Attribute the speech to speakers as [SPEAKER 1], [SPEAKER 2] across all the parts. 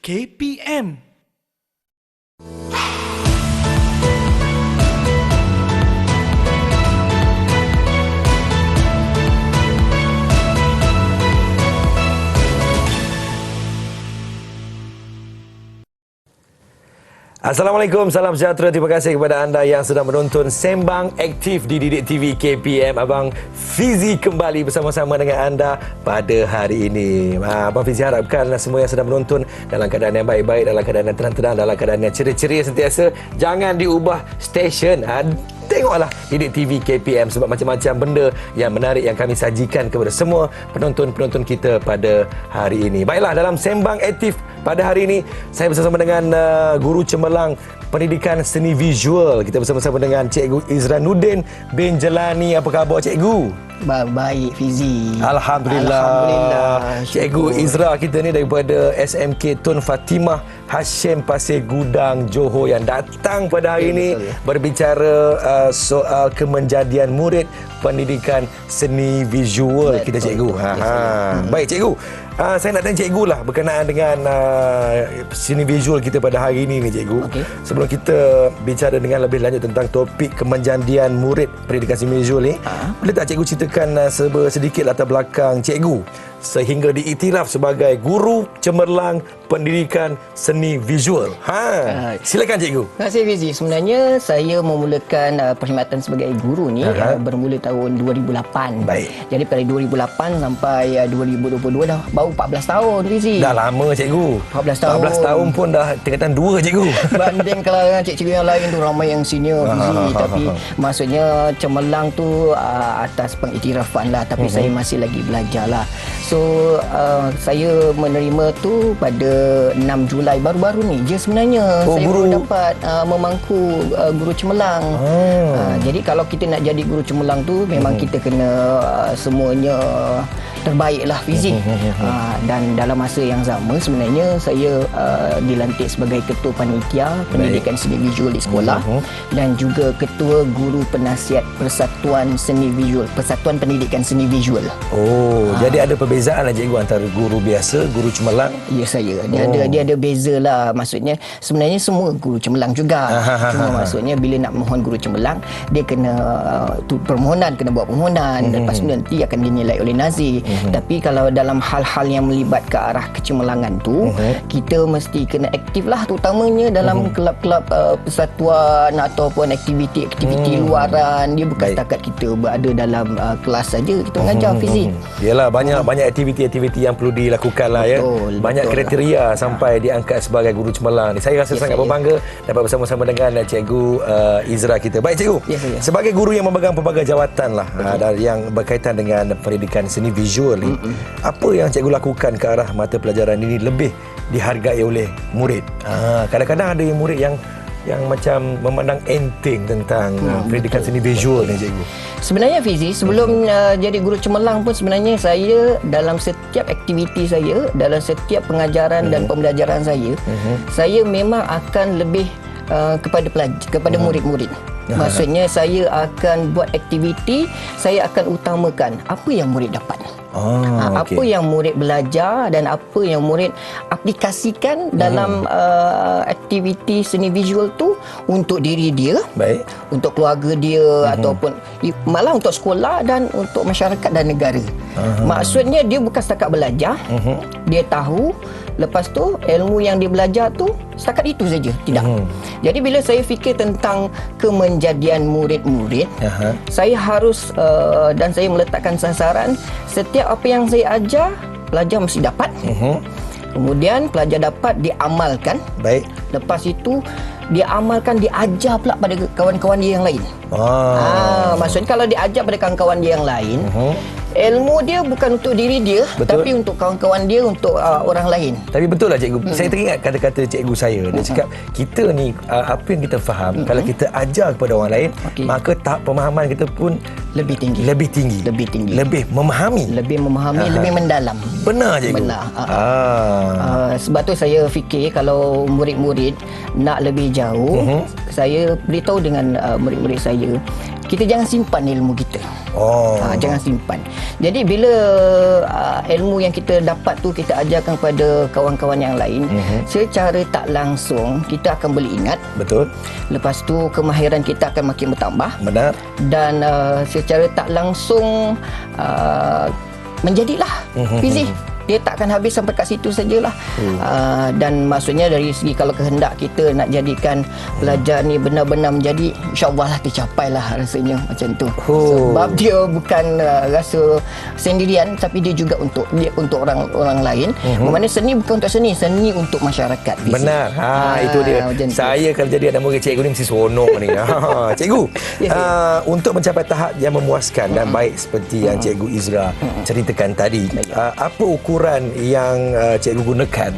[SPEAKER 1] KPM.
[SPEAKER 2] Assalamualaikum, salam sejahtera. Terima kasih kepada anda yang sedang menonton Sembang Aktif di Didik TV KPM. Abang Fizi kembali bersama-sama dengan anda pada hari ini. Abang Fizi harapkan semua yang sedang menonton dalam keadaan yang baik-baik, dalam keadaan yang tenang-tenang, dalam keadaan yang ceria-ceria sentiasa. Jangan diubah stesen. Tengoklah Didik TV KPM sebab macam-macam benda yang menarik yang kami sajikan kepada semua penonton-penonton kita pada hari ini. Baiklah, dalam Sembang Aktif pada hari ini saya bersama dengan guru cemerlang pendidikan seni visual. Kita bersama-sama dengan Cikgu Izranuddin bin Jelani. Apa khabar Cikgu?
[SPEAKER 3] Baik Fizi.
[SPEAKER 2] Alhamdulillah. Cikgu Izra kita ni daripada SMK Tun Fatimah Hashim Pasir Gudang Johor yang datang pada hari ini berbicara soal kemenjadian murid pendidikan seni visual. Kita Cikgu. Baik Cikgu. Saya nak tanya Cikgu lah berkenaan dengan seni visual kita pada hari ini ni Cikgu. Sebelum kita bicara dengan lebih lanjut tentang topik kemenjadian murid pendidikan seni visual ni, boleh tak Cikgu ceritakan sedikit latar belakang Cikgu sehingga diiktiraf sebagai guru cemerlang pendidikan seni visual? Silakan Cikgu.
[SPEAKER 3] Terima kasih Fizi. Sebenarnya saya memulakan perkhidmatan sebagai guru ni bermula tahun 2008.
[SPEAKER 2] Baik.
[SPEAKER 3] Jadi pada 2008 sampai 2022 dah baru 14 tahun Fizi.
[SPEAKER 2] Dah lama Cikgu.
[SPEAKER 3] 14 tahun.
[SPEAKER 2] 14 tahun pun dah tingkatan 2 Cikgu.
[SPEAKER 3] Banding kalau dengan cikgu yang lain tu ramai yang senior Fizi. Tapi maksudnya cemerlang tu atas pengiktirafan lah. Tapi saya masih lagi belajar lah. So saya menerima tu pada 6 Julai baru-baru ni je sebenarnya. Saya baru dapat memangku guru cemerlang. Jadi kalau kita nak jadi guru cemerlang tu memang kita kena semuanya terbaik lah Fizi. Dan dalam masa yang sama sebenarnya saya dilantik sebagai ketua panitia pendidikan seni visual di sekolah dan juga ketua guru penasihat Persatuan Seni Visual, Persatuan Pendidikan Seni Visual.
[SPEAKER 2] Jadi ada perbezaan lah Cikgu antara guru biasa, guru cemerlang?
[SPEAKER 3] Ya saya. Dia ada beza lah. Maksudnya sebenarnya semua guru cemerlang juga. Cuma maksudnya bila nak mohon guru cemerlang, dia kena permohonan, kena buat permohonan dan lepas tu nanti akan dinilai oleh Nazir. Tapi kalau dalam hal-hal yang melibat ke arah kecemerlangan tu, kita mesti kena aktif lah, terutamanya dalam kelab-kelab persatuan ataupun aktiviti-aktiviti luaran. Dia bukan setakat kita berada dalam kelas saja kita mengajar Fizi.
[SPEAKER 2] Yalah, banyak aktiviti-aktiviti yang perlu dilakukan lah ya. Banyak kriteria sampai diangkat sebagai guru cemerlang ni. Saya rasa sangat berbangga dapat bersama-sama dengan Cikgu Izra kita. Baik Cikgu, sebagai guru yang memegang pelbagai jawatan lah yang berkaitan dengan pendidikan seni visual ni, apa yang Cikgu lakukan ke arah mata pelajaran ini lebih dihargai oleh murid? Kadang-kadang ada yang murid yang macam memandang enteng tentang pendidikan seni visual ni Cikgu.
[SPEAKER 3] Sebenarnya Fizi, sebelum jadi guru cemerlang pun sebenarnya saya dalam setiap aktiviti saya, dalam setiap pengajaran dan pembelajaran saya memang akan lebih kepada murid-murid. Maksudnya saya akan buat aktiviti, saya akan utamakan apa yang murid dapat. Apa yang murid belajar dan apa yang murid aplikasikan dalam aktiviti seni visual tu untuk diri dia, untuk keluarga dia, ataupun malah untuk sekolah dan untuk masyarakat dan negara. Maksudnya dia bukan setakat belajar, dia tahu. Lepas tu ilmu yang dia belajar tu setakat itu saja, tidak. Jadi bila saya fikir tentang kemenjadian murid-murid, saya harus dan saya meletakkan sasaran, setiap apa yang saya ajar pelajar mesti dapat. Kemudian pelajar dapat diamalkan. Lepas itu dia amalkan, dia ajar pula pada kawan-kawan dia yang lain. Maksudnya kalau dia ajar pada kawan-kawan dia yang lain, ilmu dia bukan untuk diri dia, tapi untuk kawan-kawan dia, untuk orang lain.
[SPEAKER 2] Tapi betul lah Cikgu. Saya teringat kata-kata Cikgu saya. Dia cakap, kita ni apa yang kita faham, kalau kita ajar kepada orang lain, maka tahap pemahaman kita pun
[SPEAKER 3] Lebih tinggi.
[SPEAKER 2] Lebih tinggi.
[SPEAKER 3] Lebih tinggi.
[SPEAKER 2] Lebih memahami.
[SPEAKER 3] Lebih memahami, lebih mendalam.
[SPEAKER 2] Benar cikgu.
[SPEAKER 3] Benar. Sebab tu saya fikir kalau murid-murid nak lebih jauh, saya beritahu dengan murid-murid saya, kita jangan simpan ilmu kita. Jangan simpan. Jadi bila ilmu yang kita dapat tu kita ajarkan kepada kawan-kawan yang lain, secara tak langsung kita akan boleh ingat.
[SPEAKER 2] Betul.
[SPEAKER 3] Lepas tu kemahiran kita akan makin bertambah.
[SPEAKER 2] Benar.
[SPEAKER 3] Dan secara tak langsung menjadilah fizik. Dia takkan habis sampai kat situ sajalah. Dan maksudnya dari segi kalau kehendak kita nak jadikan pelajar ni benar-benar menjadi, insya-Allah lah tercapailah rasanya macam tu. Sebab dia bukan rasa sendirian, tapi dia juga untuk orang lain. Bermakna seni bukan untuk seni untuk masyarakat.
[SPEAKER 2] Benar. Itu dia. Saya kalau jadi anak murid cikgu ni mesti seronok ni. Cikgu, untuk mencapai tahap yang memuaskan dan baik seperti yang Cikgu Izra ceritakan tadi, apa ukuran yang cikgu gunakan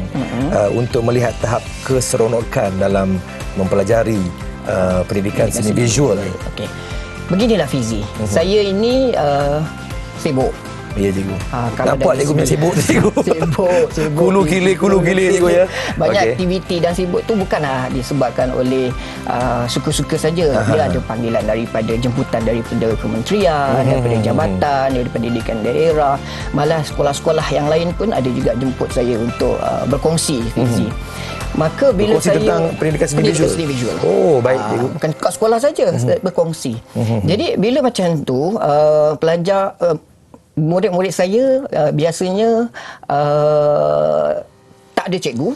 [SPEAKER 2] untuk melihat tahap keseronokan dalam mempelajari pendidikan seni visual ni?
[SPEAKER 3] Okey. Beginilah Fizi. Saya ini sibuk.
[SPEAKER 2] Ya cikgu. Nampak cikgu punya sibuk cikgu.
[SPEAKER 3] Sibuk.
[SPEAKER 2] Kulu kilir cikgu ya.
[SPEAKER 3] Banyak aktiviti dan sibuk tu bukanlah disebabkan oleh suka-suka saja. Dia ada panggilan daripada jemputan daripada kementerian, daripada jabatan, daripada pendidikan daerah. Malah sekolah-sekolah yang lain pun ada juga jemput saya untuk berkongsi Fizi. Maka bila
[SPEAKER 2] berkongsi
[SPEAKER 3] saya
[SPEAKER 2] tentang pendidikan seni visual. Baik cikgu.
[SPEAKER 3] Bukan kat sekolah saja, berkongsi. Jadi bila macam tu pelajar murid-murid saya biasanya tak ada cikgu.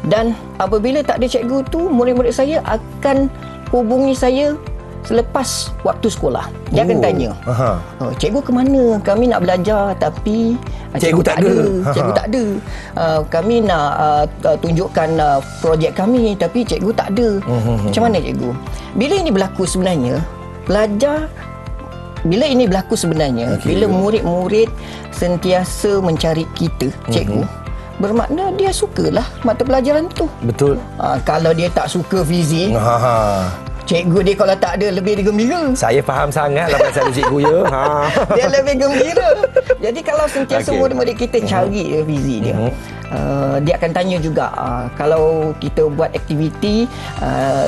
[SPEAKER 3] Dan apabila tak ada cikgu tu, murid-murid saya akan hubungi saya selepas waktu sekolah. Dia akan tanya, cikgu ke mana? Kami nak belajar tapi cikgu tak ada. Cikgu tak ada. Kami nak tunjukkan projek kami tapi cikgu tak ada. Macam mana cikgu? Bila ini berlaku sebenarnya, bila murid-murid sentiasa mencari kita, cikgu, bermakna dia sukalah mata pelajaran tu.
[SPEAKER 2] Betul.
[SPEAKER 3] Kalau dia tak suka fizik, cikgu dia kalau tak ada lebih dia gembira.
[SPEAKER 2] Saya faham sangat lah pasal cikgu ya.
[SPEAKER 3] Dia lebih gembira. Jadi kalau sentiasa murid-murid kita cari fizik dia, dia akan tanya juga kalau kita buat aktiviti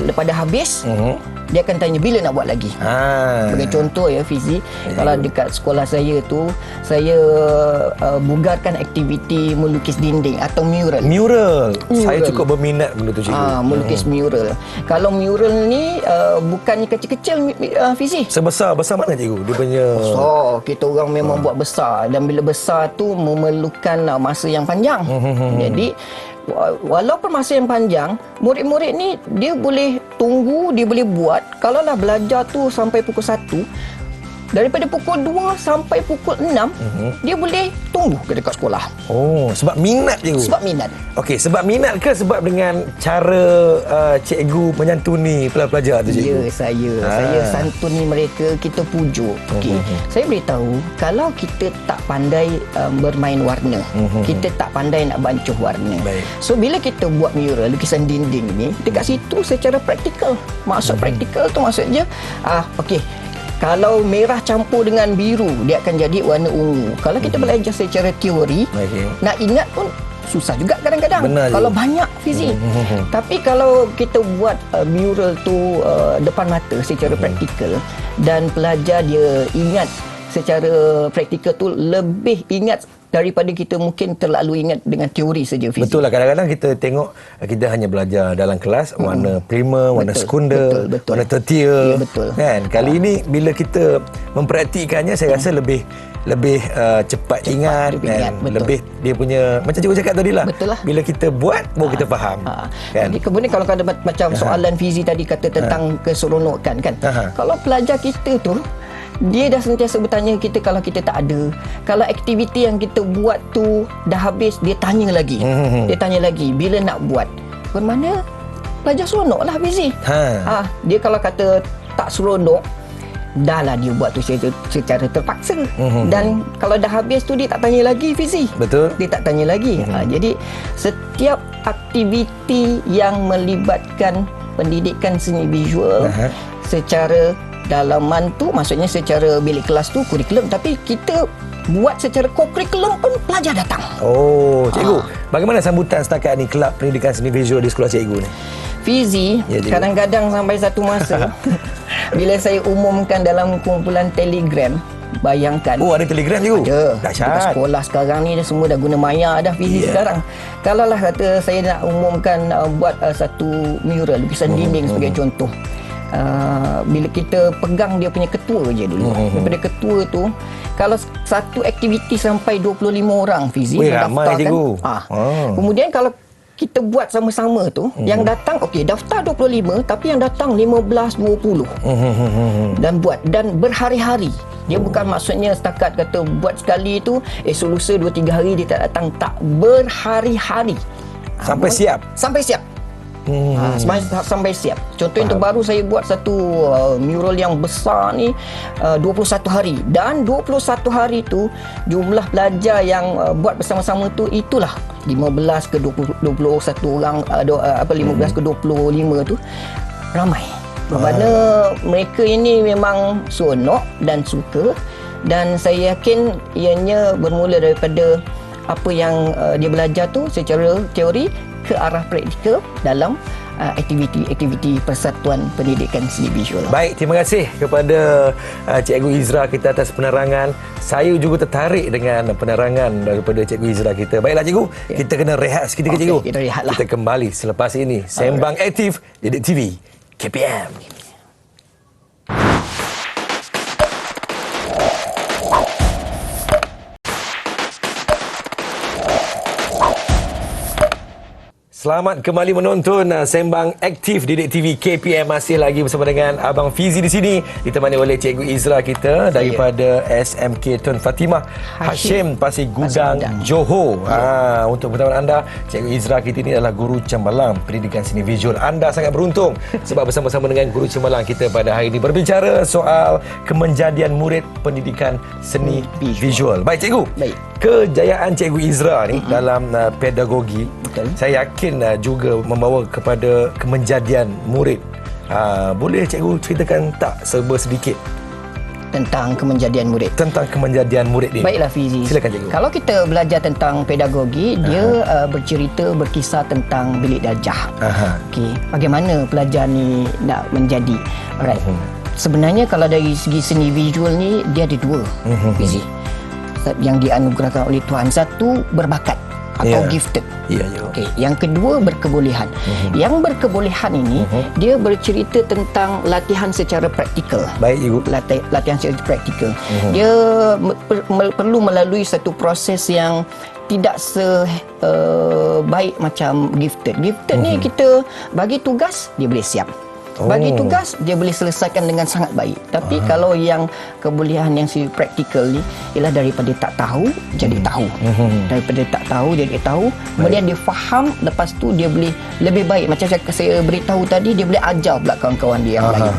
[SPEAKER 3] lepas dah habis, dia akan tanya bila nak buat lagi. Sebagai contoh ya Fizi, kalau dekat sekolah saya tu, saya bugarkan aktiviti melukis dinding atau mural.
[SPEAKER 2] Saya cukup berminat benda tu cikgu.
[SPEAKER 3] Melukis mural. Kalau mural ni bukan kecil-kecil Fizi.
[SPEAKER 2] Besar mana cikgu? Dia punya
[SPEAKER 3] kita orang memang buat besar, dan bila besar tu memerlukan masa yang panjang. Jadi walaupun masa yang panjang, murid-murid ni dia boleh tunggu, dia boleh buat. Kalaulah belajar tu sampai pukul 1, daripada pukul 2 sampai pukul 6, dia boleh tunggu ke dekat sekolah.
[SPEAKER 2] Sebab minat cikgu.
[SPEAKER 3] Sebab minat.
[SPEAKER 2] Okey, sebab minat ke sebab dengan cara cikgu menyantuni pelajar tu cikgu?
[SPEAKER 3] Ya, saya santuni mereka, kita pujuk. Okey. Saya beritahu, kalau kita tak pandai bermain warna, kita tak pandai nak bancuh warna.
[SPEAKER 2] Baik.
[SPEAKER 3] So bila kita buat mural, lukisan dinding ni, dekat situ secara praktikal. Maksud praktikal tu maksudnya okey, kalau merah campur dengan biru, dia akan jadi warna ungu. Kalau kita belajar secara teori, nak ingat pun susah juga kadang-kadang. Kalau banyak fizik. Tapi kalau kita buat mural tu depan mata secara praktikal, dan pelajar dia ingat secara praktikal tu, lebih ingat daripada kita mungkin terlalu ingat dengan teori saja fizik.
[SPEAKER 2] Betul lah, kadang-kadang kita tengok kita hanya belajar dalam kelas warna primer, warna sekunder, warna tertier. Kan? Kali ini bila kita mempraktikkannya, saya rasa lebih cepat ingat dan lebih dia punya, macam cikgu cakap tadi lah. Bila kita buat, baru kita faham. Kan?
[SPEAKER 3] Jadi kemudian kalau ada macam soalan fizik tadi kata tentang keseronokan kan. Kalau pelajar kita tu, dia dah sentiasa bertanya kita kalau kita tak ada. Kalau aktiviti yang kita buat tu dah habis, dia tanya lagi. Dia tanya lagi bila nak buat. Bermakna pelajar seronok lah Fizi. Dia kalau kata tak seronok, dah lah dia buat tu secara terpaksa. Dan kalau dah habis tu, dia tak tanya lagi Fizi.
[SPEAKER 2] Betul.
[SPEAKER 3] Dia tak tanya lagi. Jadi setiap aktiviti yang melibatkan pendidikan seni visual secara dalaman tu, maksudnya secara bilik kelas tu kurikulum, tapi kita buat secara co-curriculum pun pelajar datang.
[SPEAKER 2] Oh, cikgu, bagaimana sambutan setakat ni Kelab Pendidikan Seni Visual di sekolah cikgu ni?
[SPEAKER 3] Fizi, kadang-kadang sampai satu masa bila saya umumkan dalam kumpulan Telegram, bayangkan.
[SPEAKER 2] Oh, ada Telegram cikgu?
[SPEAKER 3] Ada.
[SPEAKER 2] Dahsyat.
[SPEAKER 3] Sekolah sekarang ni dah semua dah guna Maya dah Fizi sekarang. Kalau lah kata saya nak umumkan buat satu mural, lukisan dinding sebagai contoh. Bila kita pegang dia punya ketua je dulu. Daripada ketua tu, kalau satu aktiviti sampai 25 orang Fizi
[SPEAKER 2] ramai cikgu.
[SPEAKER 3] Kemudian kalau kita buat sama-sama tu, yang datang okey daftar 25 tapi yang datang 15 20. Dan buat dan berhari-hari. Dia bukan maksudnya setakat kata buat sekali tu lusa 2-3 hari dia tak datang, tak, berhari-hari.
[SPEAKER 2] Sampai siap.
[SPEAKER 3] Sampai siap. Sampai siap. Contoh yang terbaru saya buat satu mural yang besar ni 21 hari, dan 21 hari tu jumlah pelajar yang buat bersama-sama tu itulah 15 ke 21 orang 15 ke 25 tu ramai. Bermakna mereka ini memang seronok dan suka, dan saya yakin ianya bermula daripada apa yang dia belajar tu secara teori ke arah praktikal dalam aktiviti-aktiviti Persatuan Pendidikan Seni Visual.
[SPEAKER 2] Baik, terima kasih kepada Cikgu Izra kita atas penerangan. Saya juga tertarik dengan penerangan daripada Cikgu Izra kita. Baiklah cikgu, kita kena rehat seketika cikgu.
[SPEAKER 3] Kita rehatlah.
[SPEAKER 2] Kita kembali selepas ini. Sembang Aktif Didik TV KPM. Selamat kembali menonton Sembang Aktif Didik TV KPM. Masih lagi bersama dengan Abang Fizi di sini, ditemani oleh Cikgu Izra kita daripada SMK Tun Fatimah Hashim Pasir Gudang, Johor. Untuk pengetahuan anda, Cikgu Izra kita ini adalah guru cemerlang pendidikan seni visual. Anda sangat beruntung sebab bersama-sama dengan guru cemerlang kita pada hari ini berbicara soal kemenjadian murid pendidikan seni visual. Baik cikgu.
[SPEAKER 3] Baik.
[SPEAKER 2] Kejayaan Cikgu Izra ni dalam pedagogi, saya yakin juga membawa kepada kemenjadian murid. Boleh cikgu ceritakan tak serba sedikit
[SPEAKER 3] tentang kemenjadian murid?
[SPEAKER 2] Tentang kemenjadian murid ni.
[SPEAKER 3] Baiklah Fizi.
[SPEAKER 2] Silakan cikgu.
[SPEAKER 3] Kalau kita belajar tentang pedagogi, dia berkisah tentang bilik darjah. Okey, bagaimana pelajar ni nak menjadi. Alright. Sebenarnya kalau dari segi seni visual ni dia ada dua, Fizi. Yang dianugerahkan oleh Tuhan. Satu berbakat atau gifted. Okey, yang kedua berkebolehan. Yang berkebolehan ini dia bercerita tentang latihan secara praktikal.
[SPEAKER 2] Baik ibu.
[SPEAKER 3] Latihan secara praktikal. Dia perlu melalui satu proses yang tidak sebaik macam gifted. Gifted ni kita bagi tugas dia boleh siap. Bagi tugas dia boleh selesaikan dengan sangat baik. Tapi kalau yang kebolehan yang si praktikal ni ialah daripada tak tahu jadi tahu. Daripada tak tahu jadi tahu, kemudian dia faham, lepas tu dia boleh lebih baik. Macam saya beritahu tadi, dia boleh ajar pula kawan-kawan dia yang lain.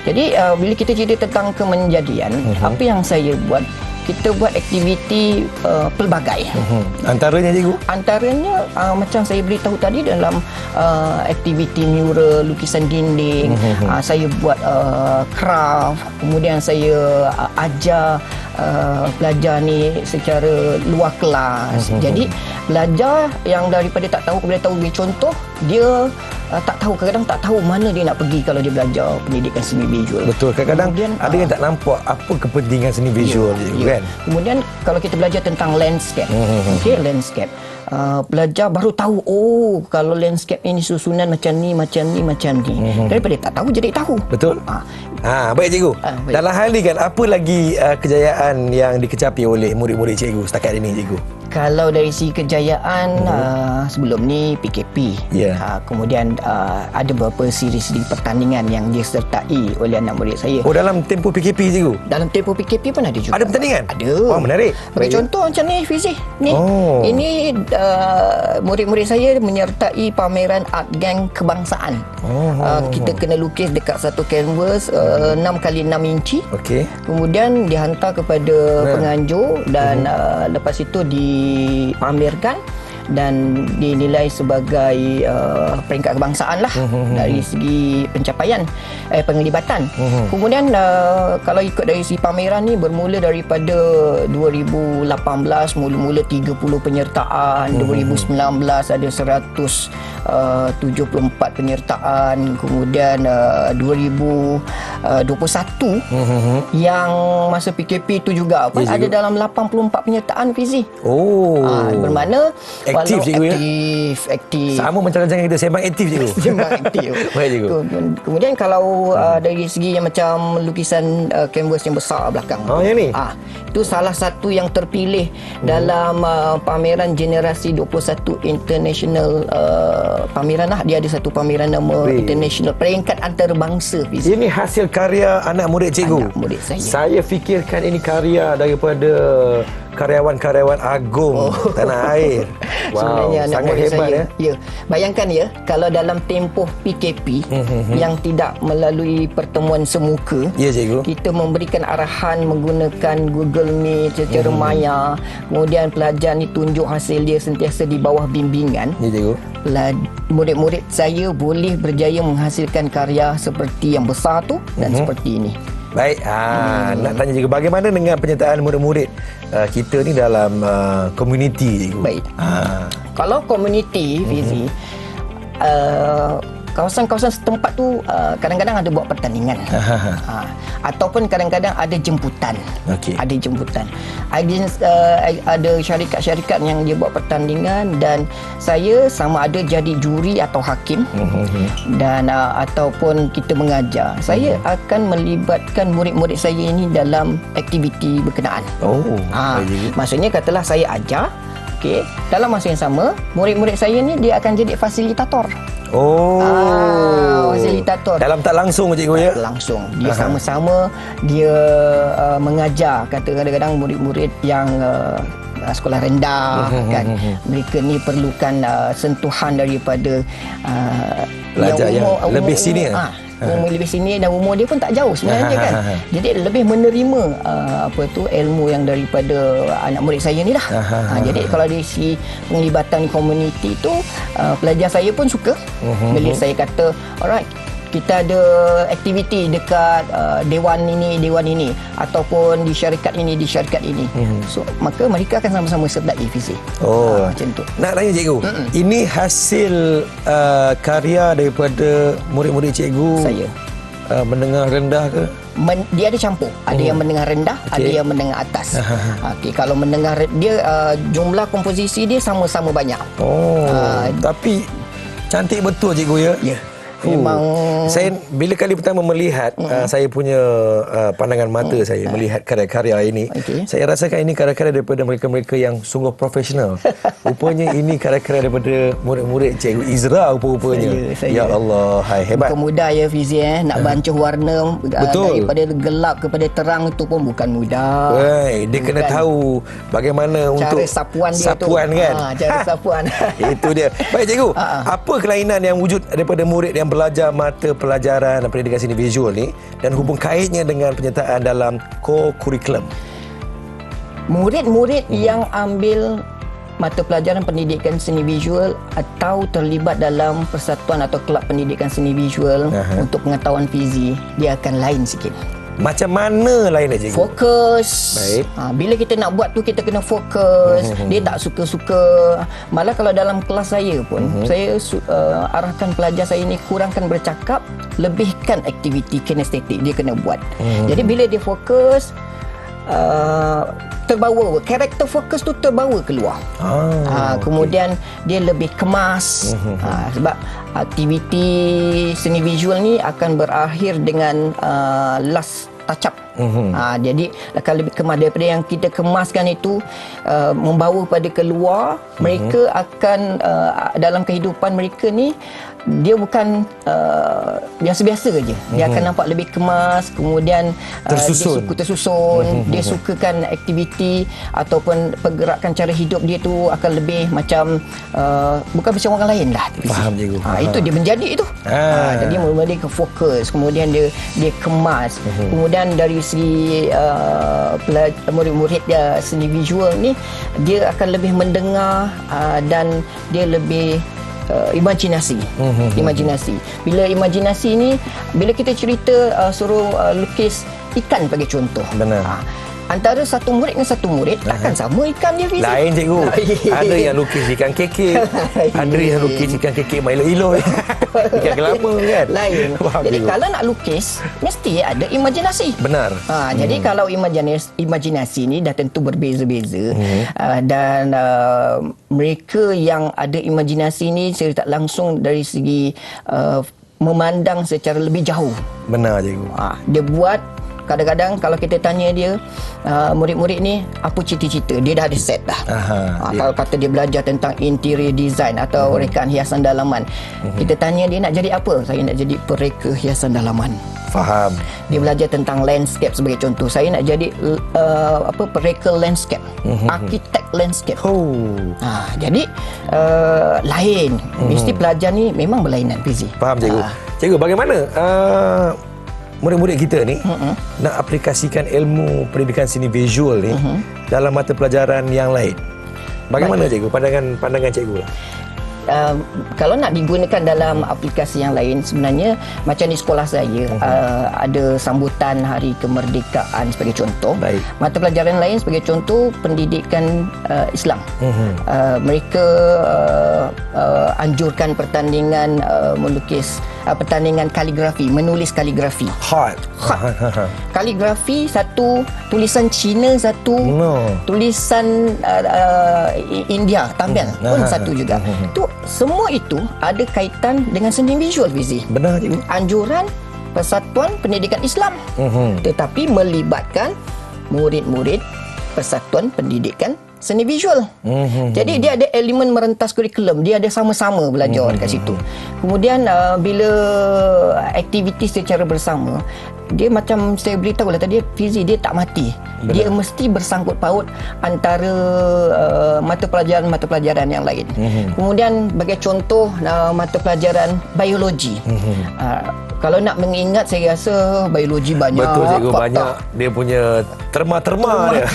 [SPEAKER 3] Jadi bila kita cerita tentang kemenjadian, apa yang saya buat, kita buat aktiviti pelbagai.
[SPEAKER 2] Antaranya cikgu?
[SPEAKER 3] Antaranya macam saya beritahu tadi dalam aktiviti mural, lukisan dinding, saya buat craft, kemudian saya ajar pelajar ni secara luar kelas. Jadi pelajar yang daripada tak tahu kepada tahu, contoh dia tak tahu, kadang-kadang tak tahu mana dia nak pergi kalau dia belajar pendidikan seni visual.
[SPEAKER 2] Betul, kadang-kadang ada yang tak nampak apa kepentingan seni visual kan.
[SPEAKER 3] Kemudian kalau kita belajar tentang landscape, landscape, belajar baru tahu, kalau landscape ini susunan macam ni. Daripada tak tahu jadi tahu.
[SPEAKER 2] Betul. Baik cikgu.
[SPEAKER 3] Baik.
[SPEAKER 2] Dalam hal ni kan, apa lagi kejayaan yang dikecapi oleh murid-murid cikgu setakat ini cikgu?
[SPEAKER 3] Kalau dari segi kejayaan, sebelum ni PKP. Kemudian ada beberapa siri-siri pertandingan yang disertai oleh anak murid saya.
[SPEAKER 2] Oh, dalam tempoh PKP cikgu?
[SPEAKER 3] Dalam tempoh PKP pun ada juga.
[SPEAKER 2] Ada pertandingan?
[SPEAKER 3] Ada.
[SPEAKER 2] Wah, menarik.
[SPEAKER 3] Bagi contoh macam ni Fizi. Ni. Ini murid-murid saya menyertai pameran art gang kebangsaan. Kita kena lukis dekat satu kanvas 6x6 inci.
[SPEAKER 2] Okey.
[SPEAKER 3] Kemudian dihantar kepada penganjur dan lepas itu dipamerkan dan dinilai sebagai peringkat kebangsaan lah dari segi pencapaian penglibatan. Kemudian kalau ikut dari si pameran ni bermula daripada 2018 mula-mula 30 penyertaan, 2019 ada 174 penyertaan, kemudian 2021 yang masa PKP tu juga pun ada dalam 84 penyertaan, Fizi. Bermakna
[SPEAKER 2] aktif cikgu ya.
[SPEAKER 3] Aktif.
[SPEAKER 2] Sama macam jangan kita sembang aktif cikgu.
[SPEAKER 3] Sembang aktif.
[SPEAKER 2] Baik cikgu.
[SPEAKER 3] Kemudian kalau dari segi yang macam lukisan kanvas yang besar belakang.
[SPEAKER 2] Yang ni.
[SPEAKER 3] Itu salah satu yang terpilih dalam pameran generasi 21 international pameran lah. Dia ada satu pameran nama international peringkat antarabangsa.
[SPEAKER 2] Ini hasil karya anak murid cikgu.
[SPEAKER 3] Anak murid saya.
[SPEAKER 2] Saya fikirkan ini karya daripada karyawan-karyawan agung tanah air. Wow, sangat hebat ya.
[SPEAKER 3] Ya. Bayangkan ya, kalau dalam tempoh PKP yang tidak melalui pertemuan semuka,
[SPEAKER 2] ya cikgu,
[SPEAKER 3] kita memberikan arahan menggunakan Google Meet secara maya, kemudian pelajar ni tunjuk hasil dia sentiasa di bawah bimbingan.
[SPEAKER 2] Ya cikgu.
[SPEAKER 3] Murid-murid saya boleh berjaya menghasilkan karya seperti yang besar tu dan seperti ini.
[SPEAKER 2] Baik, nak tanya juga bagaimana dengan penyertaan murid-murid kita ni dalam komuniti?
[SPEAKER 3] Baik. Kalau komuniti, Fizi, kawasan-kawasan setempat tu kadang-kadang ada buat pertandingan. Ataupun kadang-kadang ada jemputan. Ada jemputan. Ada syarikat-syarikat yang dia buat pertandingan dan saya sama ada jadi juri atau hakim dan ataupun kita mengajar. Saya akan melibatkan murid-murid saya ini dalam aktiviti berkenaan. Maksudnya katalah saya ajar, dalam masa yang sama murid-murid saya ni dia akan jadi fasilitator. Fasilitator.
[SPEAKER 2] Dalam tak langsung cikgu ya?
[SPEAKER 3] Langsung. Dia sama-sama dia mengajar. Kata kadang-kadang murid-murid yang sekolah rendah kan. Mereka ni perlukan sentuhan daripada
[SPEAKER 2] pelajar yang lebih senior.
[SPEAKER 3] Umur lebih sini dan umur dia pun tak jauh sebenarnya kan. Jadi lebih menerima ilmu yang daripada anak murid saya ni dah. Jadi kalau dari segi penglibatan komuniti tu pelajar saya pun suka bila saya kata alright, kita ada aktiviti dekat dewan ini ataupun di syarikat ini so maka mereka akan sama-sama sertai visi. Macam tu.
[SPEAKER 2] Nak tanya cikgu, ini hasil karya daripada murid-murid cikgu
[SPEAKER 3] saya.
[SPEAKER 2] Menengah rendah ke?
[SPEAKER 3] Dia ada campur. Ada yang menengah rendah, ada yang menengah atas. Kalau menengah dia jumlah komposisi dia sama-sama banyak.
[SPEAKER 2] Tapi cantik betul cikgu ya.
[SPEAKER 3] Ya. Memang
[SPEAKER 2] saya bila kali pertama melihat saya punya pandangan mata saya melihat karya-karya ini, saya rasakan ini karya-karya daripada mereka-mereka yang sungguh profesional. Rupanya ini karya-karya daripada murid-murid Cikgu Izra rupa-rupanya. Ya Allah, hai hebat.
[SPEAKER 3] Bukan mudah ya Fizi nak bancuh warna daripada gelap kepada terang itu pun bukan mudah.
[SPEAKER 2] Dia kena tahu bagaimana
[SPEAKER 3] cara
[SPEAKER 2] untuk
[SPEAKER 3] sapuan dia
[SPEAKER 2] sapuan
[SPEAKER 3] tu.
[SPEAKER 2] Kan?
[SPEAKER 3] Cara sapuan.
[SPEAKER 2] Itu dia. Baik cikgu, apa kelainan yang wujud daripada murid yang belajar mata pelajaran dan pendidikan seni visual ni dan hubung kaitnya dengan penyertaan dalam core curriculum?
[SPEAKER 3] Murid-murid yang ambil mata pelajaran pendidikan seni visual atau terlibat dalam persatuan atau kelab pendidikan seni visual untuk pengetahuan fizi, dia akan lain sikit.
[SPEAKER 2] Macam mana lainnya cikgu?
[SPEAKER 3] Fokus.
[SPEAKER 2] Baik.
[SPEAKER 3] Bila kita nak buat tu kita kena fokus. Dia tak suka-suka. Malah kalau dalam kelas saya pun saya arahkan pelajar saya ni kurangkan bercakap, lebihkan aktiviti kinestetik dia kena buat. Jadi bila dia fokus terbawa, karakter fokus tu terbawa keluar. Kemudian dia lebih kemas. Sebab aktiviti seni visual ni akan berakhir dengan last touch up. Jadi akan lebih kemas daripada yang kita kemaskan itu, membawa pada keluar. Mereka akan dalam kehidupan mereka ni dia bukan biasa-biasa saja. Dia akan nampak lebih kemas, kemudian
[SPEAKER 2] tersusun.
[SPEAKER 3] Dia tersusun. Dia sukakan aktiviti ataupun pergerakan cara hidup dia tu akan lebih macam bukan macam orang lain lah.
[SPEAKER 2] Faham cikgu.
[SPEAKER 3] Itu dia menjadi itu. Jadi mula-mula dia fokus, kemudian dia kemas. Kemudian dari dari segi murid-murid seni visual ni, dia akan lebih mendengar dan dia lebih imajinasi. Imajinasi. Bila imajinasi ni, bila kita cerita suruh lukis ikan bagi contoh.
[SPEAKER 2] Benar.
[SPEAKER 3] Antara satu murid dengan satu murid takkan sama ikan dia, Fizi.
[SPEAKER 2] Lain cikgu. Ada yang lukis ikan kekek, ada yang lukis ikan kekek mailo-ilo, ikan kelapa kan.
[SPEAKER 3] Lain. Jadi kalau nak lukis mesti ada imajinasi.
[SPEAKER 2] Benar.
[SPEAKER 3] Jadi kalau imajinasi ni dah tentu berbeza-beza. Dan mereka yang ada imajinasi ni secara tak langsung dari segi memandang secara lebih jauh.
[SPEAKER 2] Benar cikgu.
[SPEAKER 3] Dia buat, kadang-kadang kalau kita tanya dia, murid-murid ni apa cita-cita, dia dah ada set dah. Kalau kata dia belajar tentang interior design atau rekaan hiasan dalaman, kita tanya dia nak jadi apa, saya nak jadi pereka hiasan dalaman.
[SPEAKER 2] Faham.
[SPEAKER 3] Dia belajar tentang landscape sebagai contoh, saya nak jadi pereka landscape, arkitek landscape. Jadi lain. Mesti pelajar ni memang berlainan, Fizi.
[SPEAKER 2] Faham cikgu. Cikgu, bagaimana murid-murid kita ni nak aplikasikan ilmu pendidikan seni visual ni dalam mata pelajaran yang lain? Bagaimana cikgu? Pandangan cikgu lah.
[SPEAKER 3] Kalau nak digunakan dalam aplikasi yang lain, sebenarnya macam di sekolah saya ada sambutan Hari Kemerdekaan sebagai contoh.
[SPEAKER 2] Baik.
[SPEAKER 3] Mata pelajaran lain sebagai contoh pendidikan Islam. Mereka anjurkan pertandingan melukis, pertandingan kaligrafi, menulis kaligrafi.
[SPEAKER 2] Hot.
[SPEAKER 3] Kaligrafi satu, tulisan Cina satu, tulisan India, Tamil pun satu juga. Semua itu ada kaitan dengan seni visual, Fizi.
[SPEAKER 2] Benar cikgu.
[SPEAKER 3] Anjuran Persatuan Pendidikan Islam, tetapi melibatkan murid-murid Persatuan Pendidikan Seni Visual. Jadi dia ada elemen merentas kurikulum, dia ada sama-sama belajar kat situ. Kemudian bila aktiviti secara bersama, dia macam saya beritahu lah tadi, Fizi, dia tak mati. Benar. Dia mesti bersangkut paut antara mata pelajaran yang lain. Kemudian bagi contoh mata pelajaran biologi. Kalau nak mengingat, saya rasa biologi banyak.
[SPEAKER 2] Betul cikgu, banyak dia punya terma dia.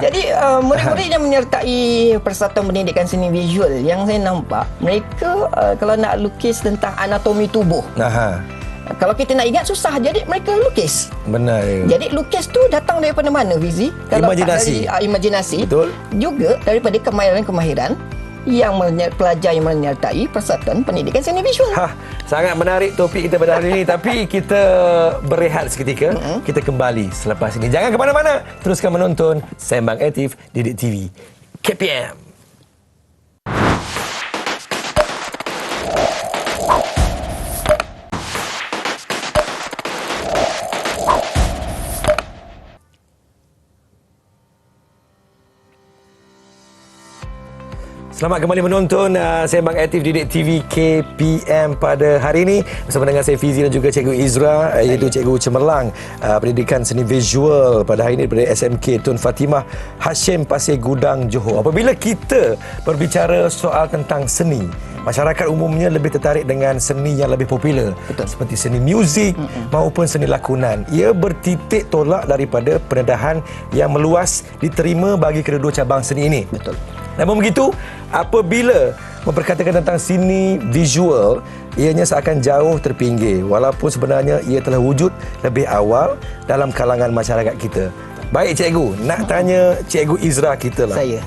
[SPEAKER 3] Jadi murid-murid yang menyertai Persatuan Pendidikan Seni Visual, yang saya nampak mereka kalau nak lukis tentang anatomi tubuh, kalau kita nak ingat susah, jadi mereka lukis.
[SPEAKER 2] Benar.
[SPEAKER 3] Jadi lukis tu datang daripada mana, Fizi?
[SPEAKER 2] Imajinasi.
[SPEAKER 3] Imajinasi.
[SPEAKER 2] Betul.
[SPEAKER 3] Juga daripada kemahiran yang pelajar yang menyertai Persatuan Pendidikan Seni Visual.
[SPEAKER 2] Sangat menarik topik kita pada hari ini. Tapi kita berehat seketika. Kita kembali selepas ini. Jangan ke mana-mana. Teruskan menonton Sembang Aktif Didik TV KPM. Selamat kembali menonton Sembang Aktif Didik TV KPM pada hari ini bersama dengan saya Fizi dan juga Cikgu Izra, iaitu Cikgu Cemerlang Pendidikan Seni Visual pada hari ini daripada SMK Tun Fatimah Hashim Pasir Gudang, Johor. Apabila kita berbicara soal tentang seni, masyarakat umumnya lebih tertarik dengan seni yang lebih popular. Betul. Seperti seni muzik maupun seni lakonan. Ia bertitik tolak daripada pendedahan yang meluas diterima bagi kedua-dua cabang seni ini.
[SPEAKER 3] Betul.
[SPEAKER 2] Namun begitu, apabila memperkatakan tentang seni visual, ianya seakan jauh terpinggir walaupun sebenarnya ia telah wujud lebih awal dalam kalangan masyarakat kita. Baik cikgu, nak tanya Cikgu Izra kita lah.
[SPEAKER 3] Saya.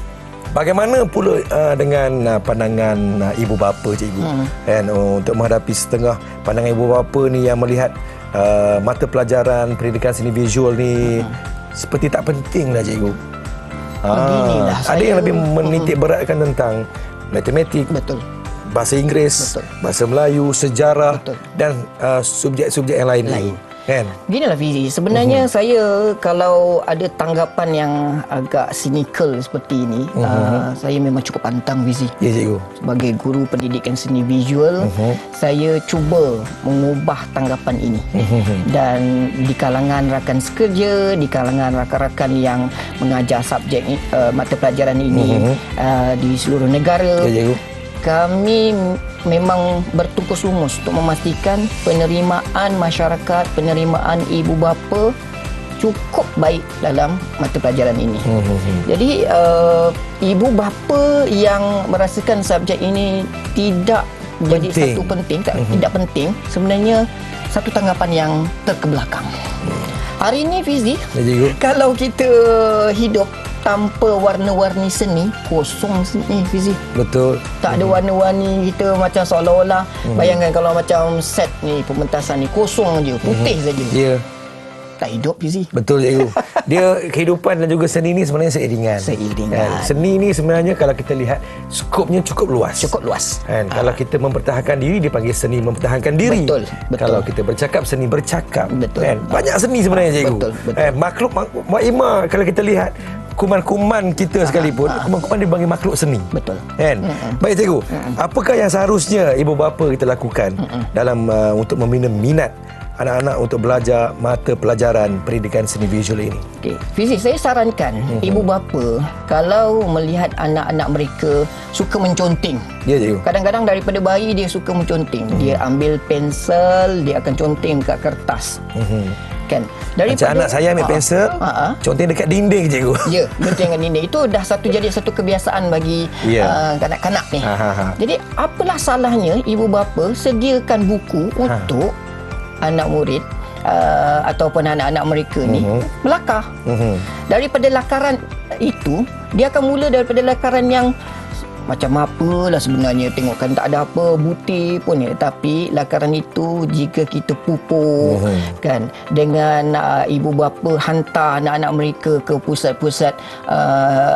[SPEAKER 2] Bagaimana pula dengan pandangan ibu bapa cikgu? And untuk menghadapi setengah pandangan ibu bapa ni yang melihat mata pelajaran pendidikan seni visual ni seperti tak penting lah cikgu. Ada yang lebih menitik beratkan tentang matematik,
[SPEAKER 3] betul,
[SPEAKER 2] bahasa Inggeris,
[SPEAKER 3] betul,
[SPEAKER 2] bahasa Melayu, sejarah,
[SPEAKER 3] betul, dan
[SPEAKER 2] subjek-subjek yang lain. Kan?
[SPEAKER 3] Beginilah Fizi, sebenarnya saya kalau ada tanggapan yang agak cynical seperti ini, saya memang cukup pantang, Fizi.
[SPEAKER 2] Ya cikgu.
[SPEAKER 3] Sebagai guru pendidikan seni visual, saya cuba mengubah tanggapan ini. Dan di kalangan rakan sekerja, di kalangan rakan-rakan yang mengajar subjek mata pelajaran ini di seluruh negara,
[SPEAKER 2] ya cikgu,
[SPEAKER 3] kami memang bertungkus lumus untuk memastikan penerimaan masyarakat, penerimaan ibu bapa cukup baik dalam mata pelajaran ini. Jadi ibu bapa yang merasakan subjek ini tidak jadi satu penting, tidak penting, sebenarnya satu tanggapan yang terkebelakang. Hari ini Fizi, kalau kita hidup tanpa warna-warni seni, kosong seni Fizi.
[SPEAKER 2] Betul.
[SPEAKER 3] Tak ada warna-warni, kita macam seolah-olah bayangkan kalau macam set ni, pementasan ni kosong je, putih saja.
[SPEAKER 2] Ya.
[SPEAKER 3] Tak hidup Fizi.
[SPEAKER 2] Betul cikgu. Dia kehidupan dan juga seni ni sebenarnya seiringan.
[SPEAKER 3] Seiringan.
[SPEAKER 2] Seni ni sebenarnya kalau kita lihat skopnya cukup luas.
[SPEAKER 3] Cukup luas.
[SPEAKER 2] Kalau kita mempertahankan diri dipanggil seni mempertahankan diri.
[SPEAKER 3] Betul.
[SPEAKER 2] Kalau kita bercakap seni bercakap.
[SPEAKER 3] Betul.
[SPEAKER 2] Banyak seni sebenarnya cikgu.
[SPEAKER 3] Betul.
[SPEAKER 2] Makhluk Mak kalau kita lihat kuman-kuman kita sekalipun, kuman-kuman dipanggil makhluk seni.
[SPEAKER 3] Betul.
[SPEAKER 2] Baik cikgu, apakah yang seharusnya ibu bapa kita lakukan dalam untuk membina minat anak-anak untuk belajar mata pelajaran pendidikan seni visual ini?
[SPEAKER 3] Okey, Fizi, saya sarankan ibu bapa kalau melihat anak-anak mereka suka menconting.
[SPEAKER 2] Ya, cikgu.
[SPEAKER 3] Kadang-kadang daripada bayi dia suka menconting. Dia ambil pensel, dia akan conting kat kertas. Kan?
[SPEAKER 2] Macam anak saya ambil pensel, conting dekat dinding cikgu.
[SPEAKER 3] Ya, conting kat dinding. Itu dah jadi satu kebiasaan bagi kanak-kanak ni. Jadi apalah salahnya ibu bapa sediakan buku untuk anak murid ataupun anak-anak mereka ni melakar. Daripada lakaran itu, dia akan mula daripada lakaran yang macam apalah sebenarnya, tengokkan tak ada apa butir pun ya, tapi lakaran itu jika kita pupuk kan dengan ibu bapa hantar anak-anak mereka ke pusat-pusat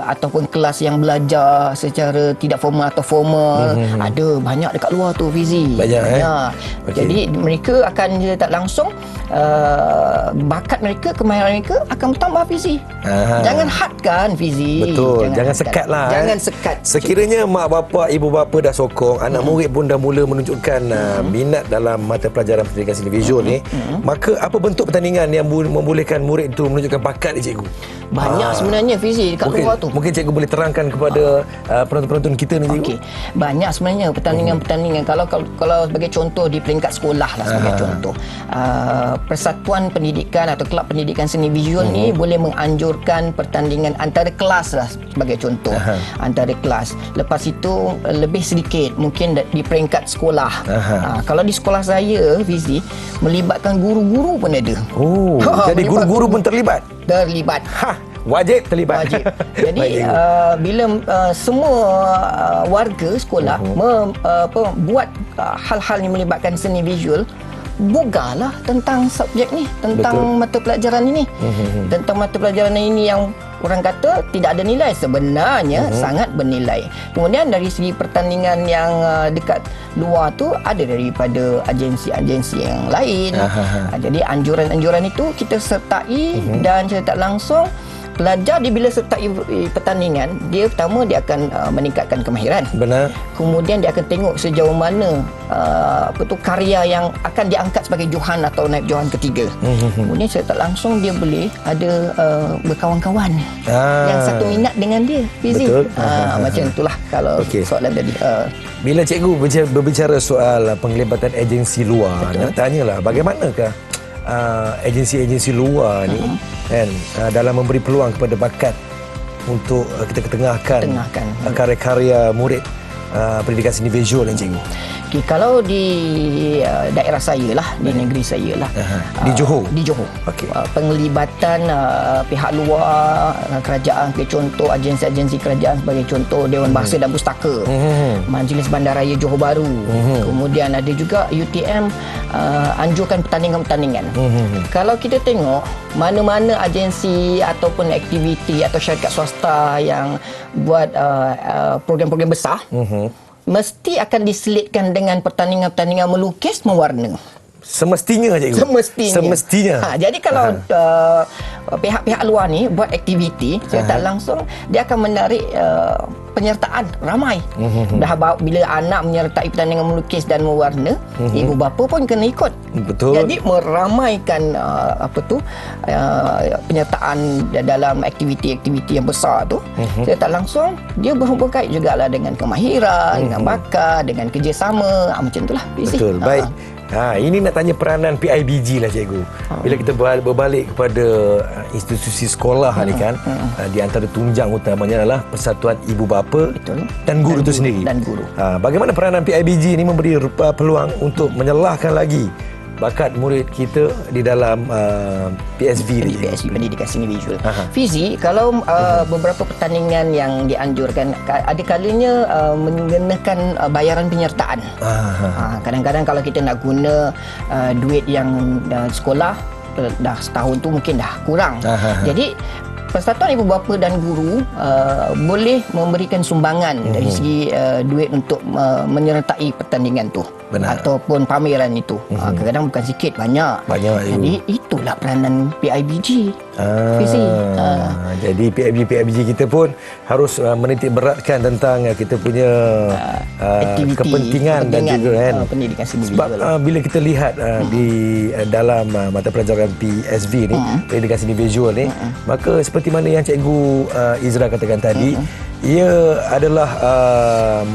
[SPEAKER 3] ataupun kelas yang belajar secara tidak formal atau formal, ada banyak dekat luar tu Fizi.
[SPEAKER 2] Banyak.
[SPEAKER 3] Jadi mereka akan tak langsung bakat mereka, kemahiran mereka akan bertambah Fizi. Jangan hadkan Fizi.
[SPEAKER 2] Betul, jangan sekat lah.
[SPEAKER 3] Jangan sekat.
[SPEAKER 2] Sekiranya mak bapa, ibu bapa dah sokong, anak murid pun dah mula menunjukkan minat dalam mata pelajaran pendidikan seni visual ni, maka apa bentuk pertandingan yang membolehkan murid itu menunjukkan bakat dia cikgu?
[SPEAKER 3] Banyak sebenarnya Fizi dekat luar tu.
[SPEAKER 2] Mungkin cikgu boleh terangkan kepada penonton-penonton kita ni cikgu.
[SPEAKER 3] Okey. Banyak sebenarnya pertandingan-pertandingan. Kalau sebagai contoh di peringkat sekolah lah sebagai contoh. Persatuan Pendidikan atau Kelab Pendidikan Seni Visual ni boleh menganjurkan pertandingan antara kelas lah sebagai contoh. Antara kelas. Lepas itu lebih sedikit mungkin di peringkat sekolah. Kalau di sekolah saya Fizi, melibatkan guru-guru pun ada.
[SPEAKER 2] Jadi guru-guru pun terlibat?
[SPEAKER 3] Terlibat.
[SPEAKER 2] Wajib terlibat.
[SPEAKER 3] Wajib. Jadi bila semua warga sekolah buat hal-hal yang melibatkan seni visual, bogalah tentang subjek ni, tentang mata pelajaran ini. Tentang mata pelajaran ini yang orang kata tidak ada nilai, sebenarnya sangat bernilai. Kemudian dari segi pertandingan yang dekat luar tu ada daripada agensi-agensi yang lain. Jadi anjuran-anjuran itu kita sertai dan secara tak langsung pelajar dia bila sertai pertandingan, dia pertama dia akan meningkatkan kemahiran.
[SPEAKER 2] Benar.
[SPEAKER 3] Kemudian dia akan tengok sejauh mana karya yang akan diangkat sebagai johan atau naib johan ketiga. Kemudian secara tak langsung dia boleh ada berkawan-kawan yang satu minat dengan dia. Fizi. Macam itulah kalau soalan tadi.
[SPEAKER 2] Bila cikgu berbicara soal penglibatan agensi luar, nak tanyalah bagaimanakah agensi-agensi luar ni kan dalam memberi peluang kepada bakat untuk kita ketengahkan karya-karya murid pendidikan seni visual ni cikgu?
[SPEAKER 3] Okay, kalau di daerah saya lah, di negeri saya lah,
[SPEAKER 2] di Johor.
[SPEAKER 3] Di Johor. Penglibatan pihak luar, kerajaan, sebagai contoh agensi-agensi kerajaan, sebagai contoh Dewan Bahasa dan Pustaka, Majlis Bandaraya Johor Bahru. Kemudian ada juga UTM anjurkan pertandingan-pertandingan. Kalau kita tengok mana-mana agensi ataupun aktiviti atau syarikat swasta yang buat program-program besar, mesti akan diselitkan dengan pertandingan-pertandingan melukis mewarna.
[SPEAKER 2] Semestinya cikgu. Semestinya.
[SPEAKER 3] Jadi kalau pihak-pihak luar ni buat aktiviti, secara tak langsung dia akan menarik penyertaan ramai. Bila anak menyertai pertandingan melukis dan mewarna, ibu bapa pun kena ikut.
[SPEAKER 2] Betul.
[SPEAKER 3] Jadi meramaikan penyertaan dalam aktiviti-aktiviti yang besar tu, secara tak langsung dia berkait jugalah dengan kemahiran, dengan bakat, dengan kerjasama, macam itulah.
[SPEAKER 2] Betul. Baik. Ini nak tanya peranan PIBG lah cikgu. Bila kita berbalik kepada institusi sekolah ni kan, di antara tunjang utamanya adalah Persatuan Ibu Bapa dan Guru itu sendiri.
[SPEAKER 3] Dan guru.
[SPEAKER 2] Bagaimana peranan PIBG ini memberi peluang untuk menyelahkan lagi bakat murid kita di dalam PSV ni?
[SPEAKER 3] PSV, Pendidikan Seni Visual. Fizi, kalau beberapa pertandingan yang dianjurkan, ada kalanya mengenakan bayaran penyertaan. Kadang-kadang kalau kita nak guna duit yang sekolah, dah setahun tu mungkin dah kurang. Jadi Persatuan Ibu Bapa dan Guru boleh memberikan sumbangan dari segi duit untuk menyertai pertandingan tu.
[SPEAKER 2] Benar.
[SPEAKER 3] Ataupun pameran itu. Kadang-kadang bukan sikit, banyak. Jadi itulah peranan PIBG.
[SPEAKER 2] Jadi PIBG kita pun harus menitik beratkan tentang kita punya kepentingan dan juga kan,
[SPEAKER 3] pendidikan seni
[SPEAKER 2] sebab bila kita lihat di dalam mata pelajaran PSV ni, pendidikan seni visual ni, maka seperti mana yang cikgu Izra katakan tadi, ia adalah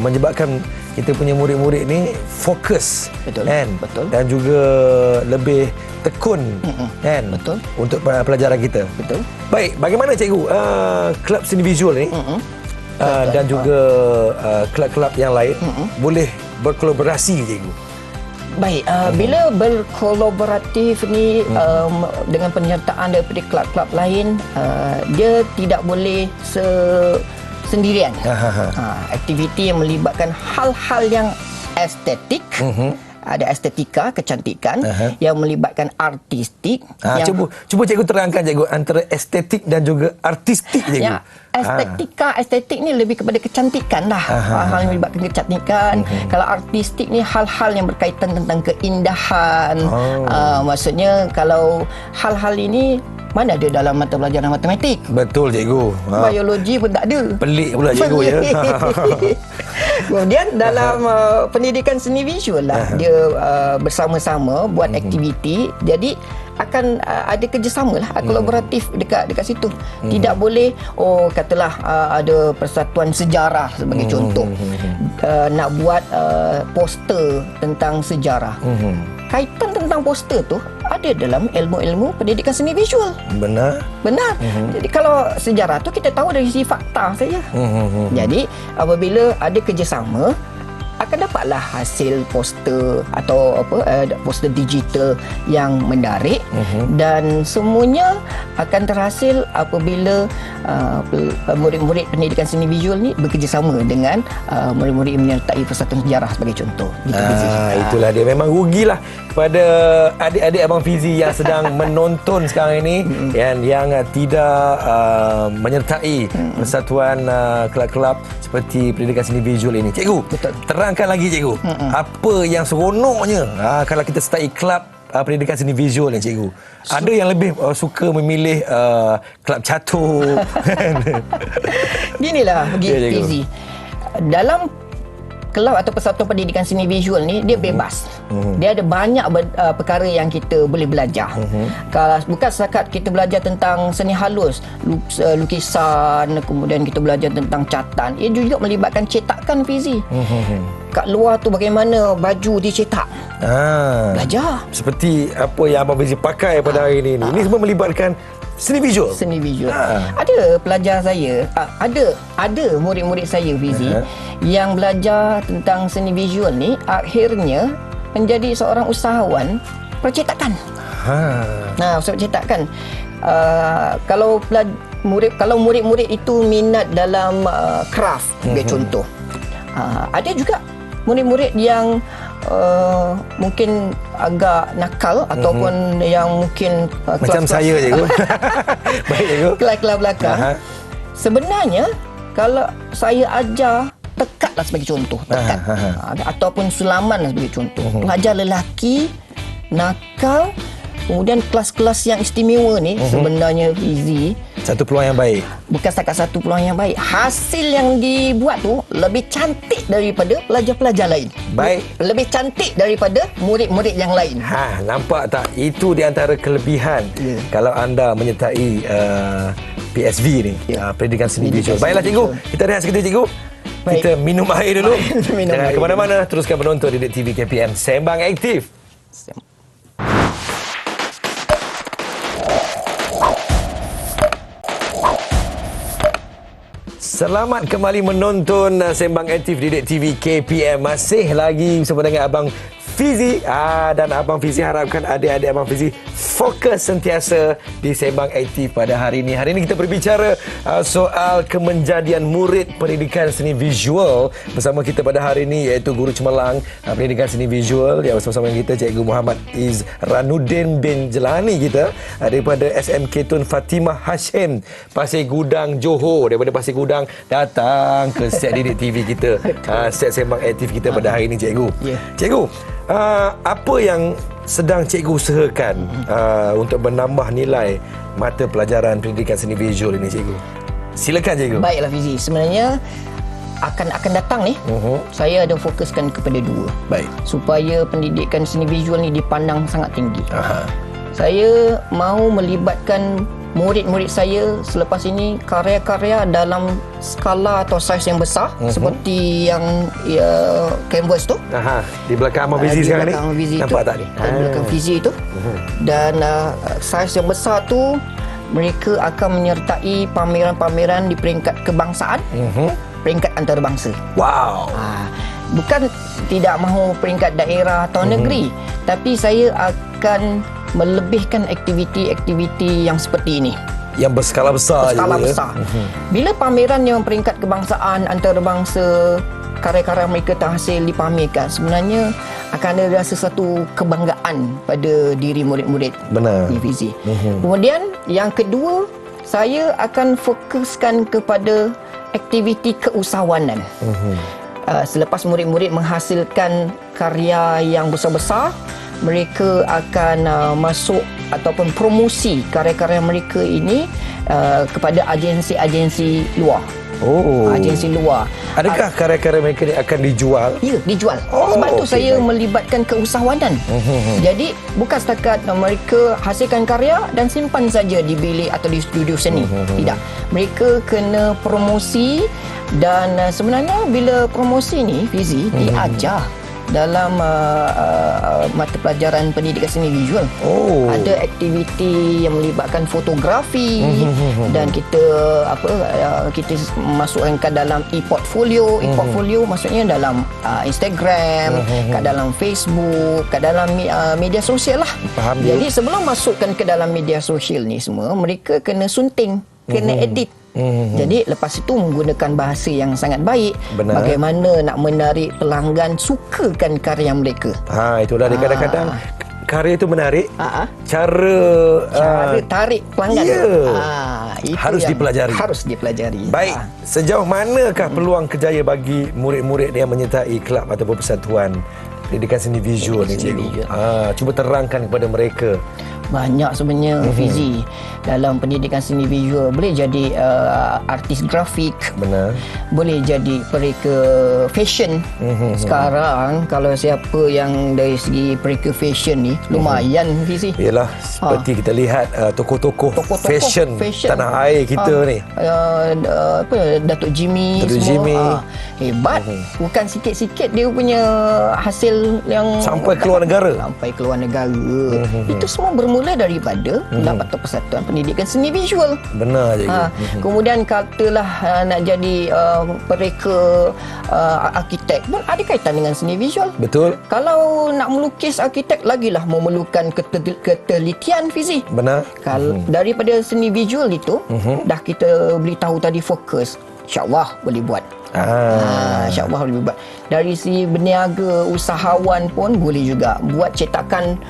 [SPEAKER 2] menyebabkan kita punya murid-murid ni fokus, kan?
[SPEAKER 3] Betul.
[SPEAKER 2] Dan juga lebih tekun, kan?
[SPEAKER 3] Betul.
[SPEAKER 2] Untuk pelajaran kita.
[SPEAKER 3] Betul.
[SPEAKER 2] Baik, bagaimana cikgu kelab seni visual ni dan juga kelab-kelab yang lain boleh berkolaborasi, cikgu?
[SPEAKER 3] Baik, bila berkolaboratif ni dengan penyertaan daripada kelab-kelab lain, dia tidak boleh sendirian. Aktiviti yang melibatkan hal-hal yang estetik, ada estetika, kecantikan, yang melibatkan artistik.
[SPEAKER 2] Cuba cikgu terangkan, cikgu, antara estetik dan juga artistik, cikgu.
[SPEAKER 3] Estetik ni lebih kepada kecantikan lah. Hal-hal yang melibatkan kecantikan. Kalau artistik ni hal-hal yang berkaitan tentang keindahan. Maksudnya kalau hal-hal ini mana ada dalam mata pelajaran matematik?
[SPEAKER 2] Betul, cikgu.
[SPEAKER 3] Biologi pun tak ada.
[SPEAKER 2] Pelik pula cikgu ya.
[SPEAKER 3] Kemudian dalam pendidikan seni visual lah, dia bersama-sama buat aktiviti. Jadi akan ada kerjasama lah, kolaboratif dekat situ. Tidak boleh katalah ada persatuan sejarah sebagai contoh, nak buat poster tentang sejarah. Kaitan tentang poster tu ada dalam ilmu-ilmu pendidikan seni visual. Benar. Jadi kalau sejarah tu kita tahu dari sisi fakta saja. Jadi apabila ada kerjasama, akan dapatlah hasil poster atau poster digital yang menarik, dan semuanya akan terhasil apabila murid-murid pendidikan seni visual ni bekerjasama dengan murid-murid yang menyertai Persatuan Sejarah sebagai contoh.
[SPEAKER 2] Itulah dia, memang rugilah kepada adik-adik Abang Fizi yang sedang menonton sekarang ini, yang tidak menyertai persatuan kelab-kelab seperti pendidikan seni visual ini. Cikgu, terangkan lagi, cikgu, apa yang seronoknya kalau kita sertai kelab pendidikan seni visual ni, cikgu? Ada yang lebih suka memilih kelab catur.
[SPEAKER 3] Ginilah Fizi, dalam kelab atau persatuan pendidikan seni visual ni, dia bebas. Dia ada banyak perkara yang kita boleh belajar. Kalau bukan setakat kita belajar tentang seni halus, lukisan, kemudian kita belajar tentang catatan, ia juga melibatkan cetakan, Fizi. Kat luar tu bagaimana baju dicetak. Belajar.
[SPEAKER 2] Seperti apa yang Abang Fizi pakai pada hari ini. Ini semua melibatkan seni visual. Ada pelajar saya,
[SPEAKER 3] ada murid-murid saya, Fizi, yang belajar tentang seni visual ni akhirnya menjadi seorang usahawan percetakan. Usaha percetakan. Kalau murid-murid itu minat dalam craft, sebagai contoh. Ada juga murid-murid yang mungkin agak nakal ataupun yang mungkin
[SPEAKER 2] macam saya, cikgu. Baik, cikgu.
[SPEAKER 3] Kelas-kelas belakang. Sebenarnya kalau saya ajar tekatlah sebagai contoh, ataupun sulaman sebagai contoh, pelajar lelaki nakal, kemudian kelas-kelas yang istimewa ni, sebenarnya Fizi,
[SPEAKER 2] Satu peluang yang baik.
[SPEAKER 3] Bukan setakat satu peluang yang baik, hasil yang dibuat tu lebih cantik daripada pelajar-pelajar lain.
[SPEAKER 2] Baik.
[SPEAKER 3] Lebih cantik daripada murid-murid yang lain.
[SPEAKER 2] Nampak tak? Itu di antara kelebihan kalau anda menyertai PSV ni, Pendidikan Seni Visual. Baiklah cikgu, kita rehat sekejap cikgu.
[SPEAKER 3] Baik.
[SPEAKER 2] Kita minum air dulu.
[SPEAKER 3] Minum
[SPEAKER 2] Jangan
[SPEAKER 3] air
[SPEAKER 2] ke mana-mana, teruskan menonton Didik TV KPM Sembang Aktif. Selamat kembali menonton Sembang Aktif Didik TV KPM. Masih lagi bersama dengan Abang Fizi, dan Abang Fizi harapkan adik-adik Abang Fizi fokus sentiasa di Sembang Aktif pada hari ini. Hari ini kita berbicara soal kemenjadian murid pendidikan seni visual. Bersama kita pada hari ini iaitu Guru Cemerlang Pendidikan Seni Visual yang bersama-sama dengan kita Cikgu Muhammad Izranuddin bin Jelani kita daripada SMK Tun Fatimah Hashim Pasir Gudang Johor. Daripada Pasir Gudang datang ke set Didik TV kita, set Sembang Aktif kita pada hari ini Cikgu. Cikgu, apa yang sedang cikgu usahakan untuk menambah nilai mata pelajaran pendidikan seni visual ini cikgu? Silakan cikgu.
[SPEAKER 3] Baiklah Fizi, sebenarnya akan datang ni, saya ada fokuskan kepada dua.
[SPEAKER 2] Baik.
[SPEAKER 3] Supaya pendidikan seni visual ni dipandang sangat tinggi.
[SPEAKER 2] Aha.
[SPEAKER 3] Saya mahu melibatkan murid-murid saya selepas ini karya-karya dalam skala atau saiz yang besar, seperti yang canvas tu.
[SPEAKER 2] Di belakang Abang Fizi sekarang ni. Nampak tak ni?
[SPEAKER 3] Di belakang Fizi tu. Dan saiz yang besar tu, mereka akan menyertai pameran-pameran di peringkat kebangsaan, peringkat antarabangsa.
[SPEAKER 2] Wow.
[SPEAKER 3] Bukan tidak mahu peringkat daerah atau negeri, tapi saya akan melebihkan aktiviti-aktiviti yang seperti ini.
[SPEAKER 2] Yang berskala besar.
[SPEAKER 3] Berskala besar. Bila pameran yang peringkat kebangsaan, antarabangsa, karya-karya mereka terhasil dipamerkan, sebenarnya akan ada rasa satu kebanggaan pada diri murid-murid.
[SPEAKER 2] Benar.
[SPEAKER 3] Di Fizi. Kemudian yang kedua, saya akan fokuskan kepada aktiviti keusahawanan. Selepas murid-murid menghasilkan karya yang besar-besar, mereka akan masuk ataupun promosi karya-karya mereka ini kepada agensi-agensi luar. Agensi luar.
[SPEAKER 2] Adakah karya-karya mereka ni akan dijual?
[SPEAKER 3] Ya, dijual. Sebab tu saya melibatkan keusahawanan. Jadi bukan setakat mereka hasilkan karya dan simpan saja di bilik atau di studio seni. Tidak. Mereka kena promosi, dan sebenarnya bila promosi ni Fizi diajar dalam mata pelajaran pendidikan seni visual. Ada aktiviti yang melibatkan fotografi, dan kita kita masukkan ke dalam e-portfolio. E-portfolio maksudnya dalam Instagram, kat dalam Facebook, kat dalam media sosial lah.
[SPEAKER 2] Faham.
[SPEAKER 3] Jadi sebelum masukkan ke dalam media sosial ni semua, mereka kena sunting, kena edit. Jadi lepas itu menggunakan bahasa yang sangat baik.
[SPEAKER 2] Benar.
[SPEAKER 3] Bagaimana nak menarik pelanggan sukakan karya mereka.
[SPEAKER 2] Itulah dia kadang-kadang karya itu menarik. Cara
[SPEAKER 3] tarik pelanggan. Itu
[SPEAKER 2] harus dipelajari.
[SPEAKER 3] Harus dipelajari.
[SPEAKER 2] Baik, sejauh manakah peluang kerjaya bagi murid-murid yang menyertai kelab ataupun persatuan pendidikan seni visual ni cikgu? Cuba terangkan kepada mereka.
[SPEAKER 3] Banyak sebenarnya Fizi. Dalam pendidikan seni visual boleh jadi artis grafik.
[SPEAKER 2] Benar.
[SPEAKER 3] Boleh jadi pereka fashion. Sekarang kalau siapa yang dari segi pereka fashion ni lumayan Fizi.
[SPEAKER 2] Yalah, seperti kita lihat tokoh-tokoh fashion tanah air kita ni.
[SPEAKER 3] Datuk Jimmy
[SPEAKER 2] Datuk
[SPEAKER 3] semua.
[SPEAKER 2] Jimmy.
[SPEAKER 3] Hebat. Bukan sikit-sikit dia punya hasil yang
[SPEAKER 2] sampai keluar negara.
[SPEAKER 3] Sampai keluar negara. Itu semua bermula daripada kelab atau persatuan pendidikan seni visual.
[SPEAKER 2] Benar je.
[SPEAKER 3] Kemudian katalah nak jadi pereka arkitek pun ada kaitan dengan seni visual.
[SPEAKER 2] Betul.
[SPEAKER 3] Kalau nak melukis arkitek lagilah memerlukan ketelitian Fizi.
[SPEAKER 2] Benar.
[SPEAKER 3] Kalau daripada seni visual itu dah kita beritahu tadi fokus, insya-Allah boleh buat. InsyaAllah boleh buat. Dari si berniaga usahawan pun boleh juga buat cetakan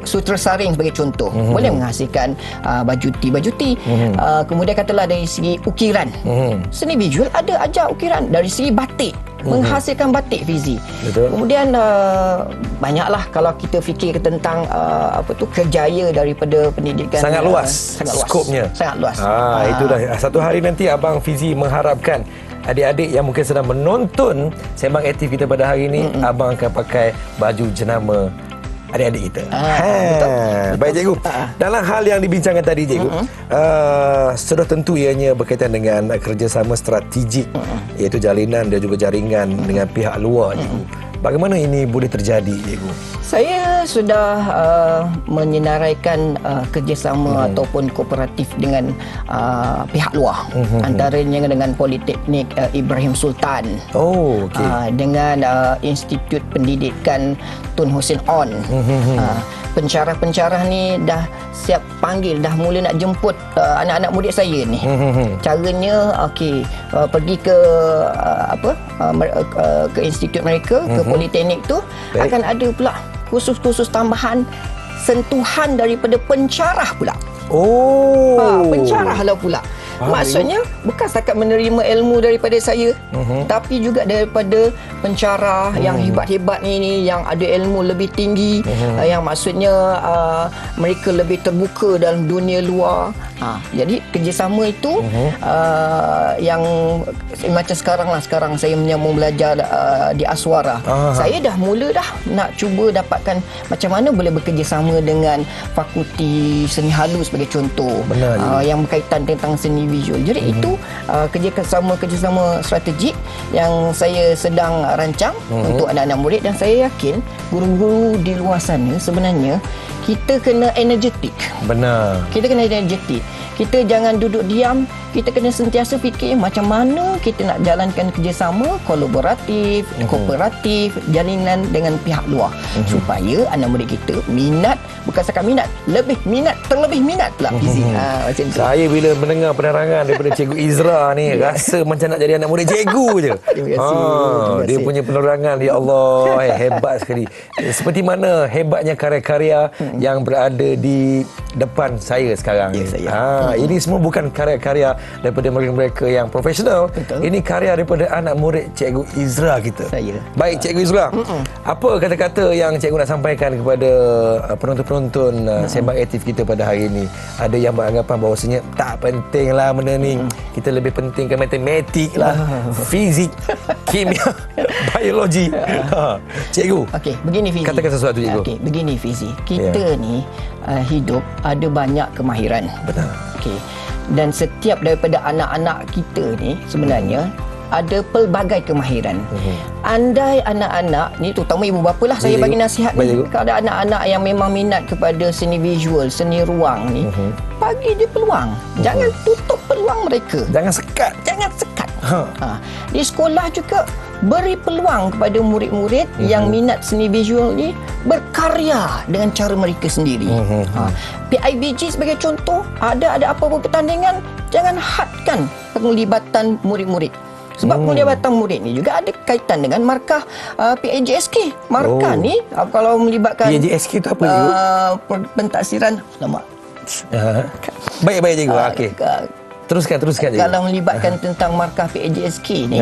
[SPEAKER 3] suterasaring sebagai contoh. Boleh menghasilkan bajuti. Kemudian katalah dari segi ukiran. Seni visual ada ajar ukiran. Dari segi batik. menghasilkan batik, Fizi.
[SPEAKER 2] Betul.
[SPEAKER 3] Kemudian banyaklah kalau kita fikir tentang kerjaya daripada pendidikan.
[SPEAKER 2] Sangat luas skopnya.
[SPEAKER 3] Sangat luas.
[SPEAKER 2] Itu dah. Satu hari nanti Abang Fizi mengharapkan adik-adik yang mungkin sedang menonton Sembang Aktif kita pada hari ini, Abang akan pakai baju jenama adik-adik kita.
[SPEAKER 3] Betul.
[SPEAKER 2] Baik cikgu. Dalam hal yang dibincangkan tadi cikgu, sudah tentu ianya berkaitan dengan kerjasama strategik, iaitu jalinan dan juga jaringan dengan pihak luar cikgu. Bagaimana ini boleh terjadi cikgu?
[SPEAKER 3] Saya sudah menyenaraikan kerjasama ataupun kooperatif dengan pihak luar, antaranya dengan Politeknik Ibrahim Sultan, dengan Institut Pendidikan Tun Hussein On. Pencarah-pencarah ni dah siap panggil, dah mula nak jemput anak-anak murid saya ni. Caranya pergi ke ke institut mereka, ke politeknik tu, akan ada pula kursus-kursus tambahan sentuhan daripada pencarah pula. Pencarah lah pula. Maksudnya bukan setakat menerima ilmu daripada saya, tapi juga daripada pencarah yang hebat-hebat ni yang ada ilmu lebih tinggi, yang maksudnya mereka lebih terbuka dalam dunia luar. Jadi kerjasama itu yang macam sekarang saya menyambung belajar di Aswara. Saya dah mula dah nak cuba dapatkan macam mana boleh bekerjasama dengan Fakulti Seni Halus sebagai contoh, yang berkaitan tentang seni visual. Jadi itu kerjasama strategik yang saya sedang rancang untuk anak-anak murid, dan saya yakin guru-guru di luar sana sebenarnya kita kena energetik.
[SPEAKER 2] Benar.
[SPEAKER 3] Kita kena energetik. Kita jangan duduk diam. Kita kena sentiasa fikir macam mana kita nak jalankan kerjasama kolaboratif, kooperatif, jalinan dengan pihak luar, supaya anak murid kita minat, bukan setakat minat, terlebih minat pula Fizi. Macam tu.
[SPEAKER 2] Saya bila mendengar penerangan daripada Cikgu Izra ni, rasa macam nak jadi anak murid cikgu je.
[SPEAKER 3] Terima kasih.
[SPEAKER 2] Dia punya penerangan, ya Allah, hebat sekali. Seperti mana hebatnya karya-karya yang berada di depan saya sekarang. Ini semua bukan karya-karya daripada mereka yang profesional.
[SPEAKER 3] Betul.
[SPEAKER 2] Ini karya daripada anak murid Cikgu Izra kita.
[SPEAKER 3] Saya.
[SPEAKER 2] Baik Cikgu Izra, apa kata-kata yang Cikgu nak sampaikan kepada penonton-penonton Sembang Aktif kita pada hari ini? Ada yang beranggapan bahawasanya tak pentinglah benda ni, kita lebih pentingkan matematik lah, fizik, kimia, biologi. Cikgu,
[SPEAKER 3] begini Fizi.
[SPEAKER 2] katakan sesuatu cikgu.
[SPEAKER 3] Begini Fizi. Kita ni hidup ada banyak kemahiran.
[SPEAKER 2] Benar.
[SPEAKER 3] Dan setiap daripada anak-anak kita ni sebenarnya ada pelbagai kemahiran. Andai anak-anak ni, terutama ibu bapa lah, saya bagi nasihat ni, kalau ada anak-anak yang memang minat kepada seni visual, seni ruang ni, bagi dia peluang. Jangan tutup peluang mereka.
[SPEAKER 2] Jangan sekat.
[SPEAKER 3] Di sekolah juga beri peluang kepada murid-murid yang minat seni visual ni berkarya dengan cara mereka sendiri. PIBG sebagai contoh, ada apa-apa pertandingan, jangan hadkan penglibatan murid-murid. Sebab penglibatan murid ni juga ada kaitan dengan markah PAJSK. Markah ni kalau melibatkan
[SPEAKER 2] PAJSK tu apa cikgu?
[SPEAKER 3] Pentaksiran
[SPEAKER 2] Baik cikgu. Teruskan cikgu.
[SPEAKER 3] Kalau melibatkan tentang markah PAJSK ni,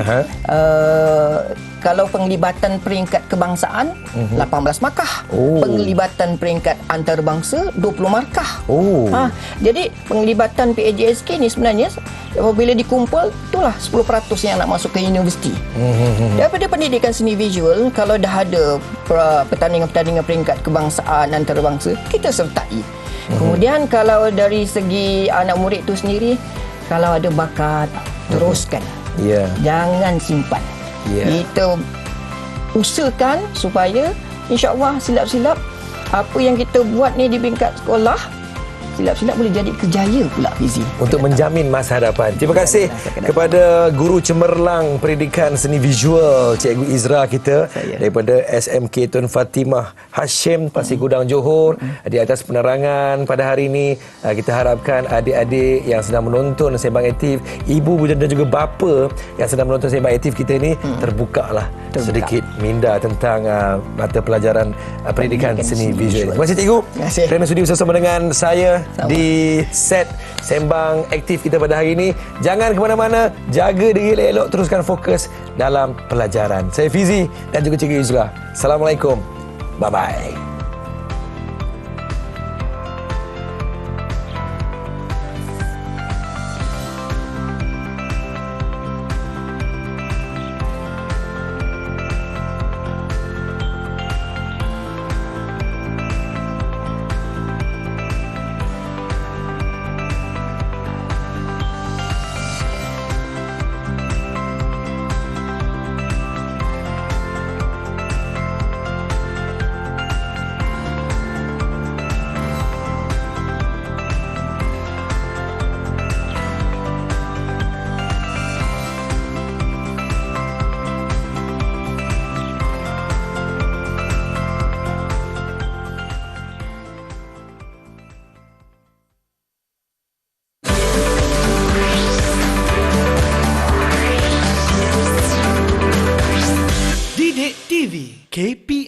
[SPEAKER 3] kalau penglibatan peringkat kebangsaan 18 markah, penglibatan peringkat antarabangsa 20 markah. Jadi penglibatan PAJSK ni sebenarnya apabila dikumpul, itulah 10% yang nak masuk ke universiti. Daripada pendidikan seni visual, kalau dah ada pertandingan-pertandingan peringkat kebangsaan antarabangsa, kita sertai. Kemudian kalau dari segi anak murid tu sendiri, kalau ada bakat, teruskan. Jangan simpan. Kita usahakan supaya insya-Allah silap-silap apa yang kita buat ni di peringkat sekolah, silap-silap boleh jadi kerjaya pula Fizi.
[SPEAKER 2] Untuk menjamin masa hadapan. Terima kasih kepada Guru Cemerlang Pendidikan Seni Visual Cikgu Izra kita daripada SMK Tun Fatimah Hashim Pasir Gudang Johor, di atas penerangan pada hari ini. Kita harapkan adik-adik yang sedang menonton Sembang Aktif, ibu dan juga bapa yang sedang menonton Sembang Aktif kita ni, terbukalah sedikit minda tentang mata pelajaran pendidikan seni visual. Terima kasih cikgu.
[SPEAKER 3] Terima kasih.
[SPEAKER 2] Kerana sudi bersama dengan saya di set sembang aktif kita pada hari ini. Jangan ke mana-mana, jaga diri elok, teruskan fokus dalam pelajaran. Saya Fizi dan juga Cikgu Izra. Assalamualaikum. Bye-bye.
[SPEAKER 1] Didik TV KP